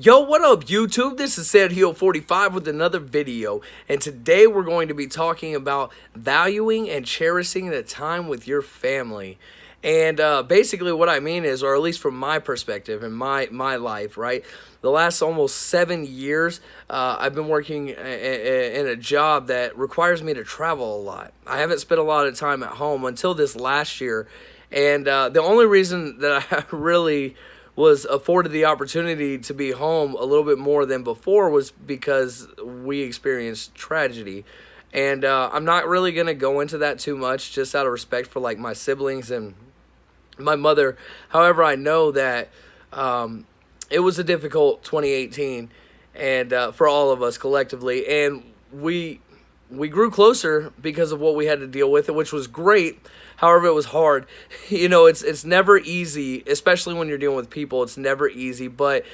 Yo, what up, YouTube? This is SaidHeal45 with another video, and today we're going to be talking about valuing and cherishing the time with your family. And basically, what I mean is, or at least from my perspective and my life, right? The last almost 7 years, I've been working in a job that requires me to travel a lot. I haven't spent a lot of time at home until this last year, and the only reason that I really was afforded the opportunity to be home a little bit more than before was because we experienced tragedy. And I'm not really going to go into that too much just out of respect for like my siblings and my mother. However, I know that it was a difficult 2018 and for all of us collectively, and we grew closer because of what we had to deal with, which was great. However, it was hard. It's never easy, especially when you're dealing with people. It's never easy. But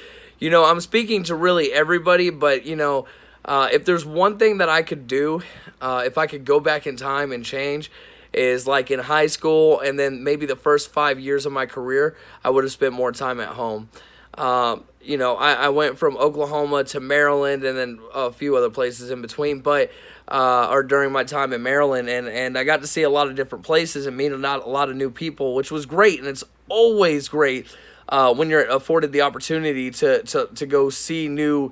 I'm speaking to really everybody. But if there's one thing that I could do, if I could go back in time and change, is like in high school and then maybe the first 5 years of my career, I would have spent more time at home. I went from Oklahoma to Maryland and then a few other places in between, but or during my time in Maryland, and I got to see a lot of different places and meet a lot of new people, which was great. And it's always great when you're afforded the opportunity to go see new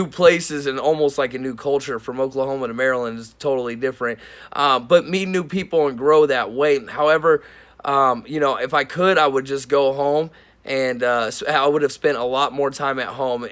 places and almost like a new culture. From Oklahoma to Maryland is totally different, but meet new people and grow that way. However, if I could, I would just go home, and I would have spent a lot more time at home.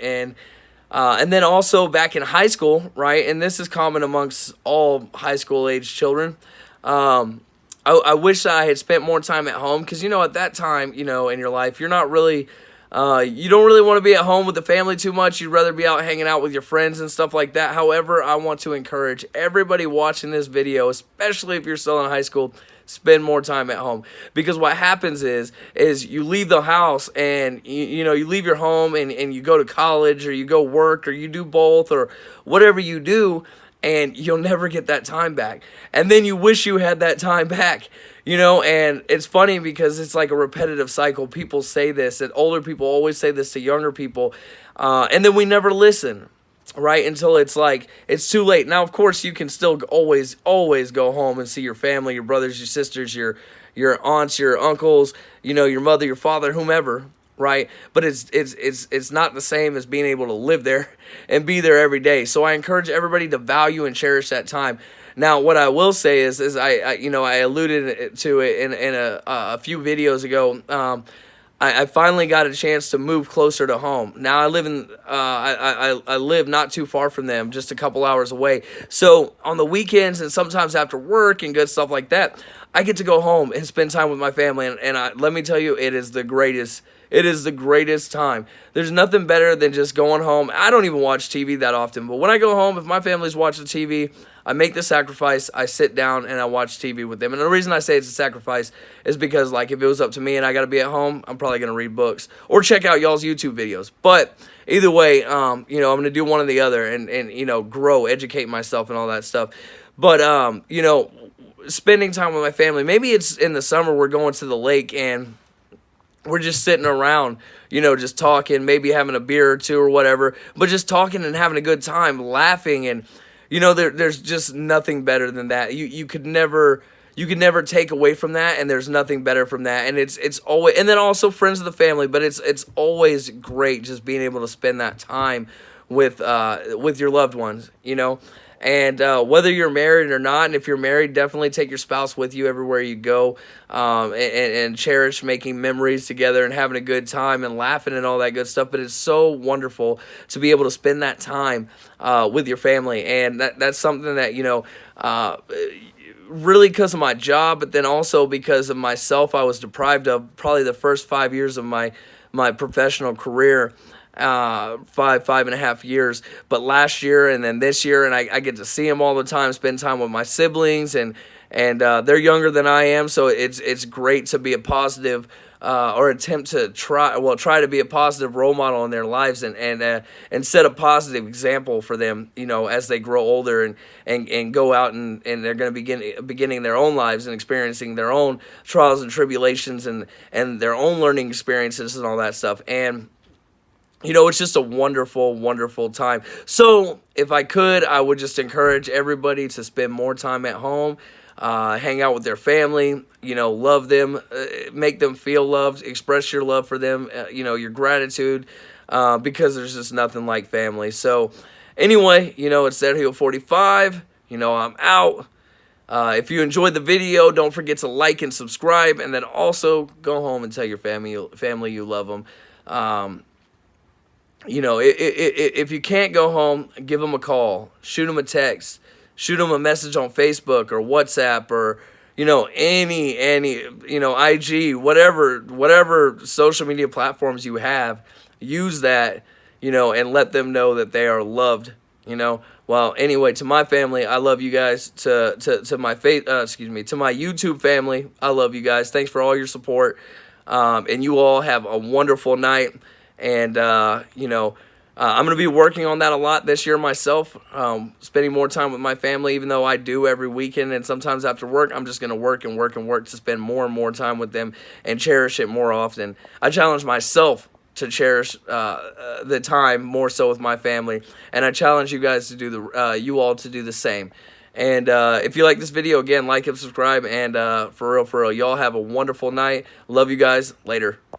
And then also back in high school, right? And this is common amongst all high school age children. I wish I had spent more time at home because, at that time, in your life, you're not really, you don't really want to be at home with the family too much. You'd rather be out hanging out with your friends and stuff like that. However, I want to encourage everybody watching this video, especially if you're still in high school, spend more time at home. Because what happens is you leave the house and you leave your home and you go to college or you go work or you do both or whatever you do, and you'll never get that time back. And then you wish you had that time back. And it's funny because it's like a repetitive cycle. People say this, and older people always say this to younger people, and then we never listen, right, until it's like it's too late. Now, of course, you can still always go home and see your family, your brothers, your sisters, your aunts, your uncles, your mother, your father, whomever, right? But it's not the same as being able to live there and be there every day. So I encourage everybody to value and cherish that time. Now, what I will say is I alluded to it in a few videos ago. I finally got a chance to move closer to home. Now I live in I live not too far from them, just a couple hours away. So on the weekends and sometimes after work and good stuff like that, I get to go home and spend time with my family. And let me tell you, it is the greatest. It is the greatest time. There's nothing better than just going home. I don't even watch TV that often, but when I go home, if my family's watching TV, I make the sacrifice. I sit down and I watch TV with them. And the reason I say it's a sacrifice is because, like, if it was up to me and I got to be at home, I'm probably going to read books or check out y'all's YouTube videos. But either way, I'm going to do one or the other and grow, educate myself and all that stuff. But, spending time with my family, maybe it's in the summer, we're going to the lake and we're just sitting around, just talking, maybe having a beer or two or whatever, but just talking and having a good time, laughing. And, there's just nothing better than that. You could never take away from that, and there's nothing better from that. And it's always, and then also friends of the family, but it's always great just being able to spend that time with your loved ones, And whether you're married or not, and if you're married, definitely take your spouse with you everywhere you go, and cherish making memories together and having a good time and laughing and all that good stuff. But it's so wonderful to be able to spend that time with your family, and that's something that really because of my job, but then also because of myself, I was deprived of probably the first 5 years of my professional career. 5.5 years, but last year and then this year, and I get to see them all the time, spend time with my siblings, and they're younger than I am, so it's great to be a positive or attempt to try to be a positive role model in their lives and set a positive example for them, as they grow older and go out and they're going to beginning their own lives and experiencing their own trials and tribulations and their own learning experiences and all that stuff. And it's just a wonderful, wonderful time. So if I could, I would just encourage everybody to spend more time at home, hang out with their family, love them, make them feel loved, express your love for them, your gratitude, because there's just nothing like family. So anyway, it's Sergio 45. I'm out. If you enjoyed the video, don't forget to like and subscribe, and then also go home and tell your family you love them. If you can't go home, give them a call, shoot them a text, shoot them a message on Facebook or WhatsApp or, any, IG, whatever social media platforms you have, use that, and let them know that they are loved, Well, anyway, to my family, I love you guys. To my to my YouTube family, I love you guys. Thanks for all your support. And you all have a wonderful night. And, I'm going to be working on that a lot this year myself, spending more time with my family, even though I do every weekend and sometimes after work. I'm just going to work and work and work to spend more and more time with them and cherish it more often. I challenge myself to cherish the time more so with my family, and I challenge you guys to do you all to do the same. And if you like this video, again, like and subscribe, and for real, y'all have a wonderful night. Love you guys. Later.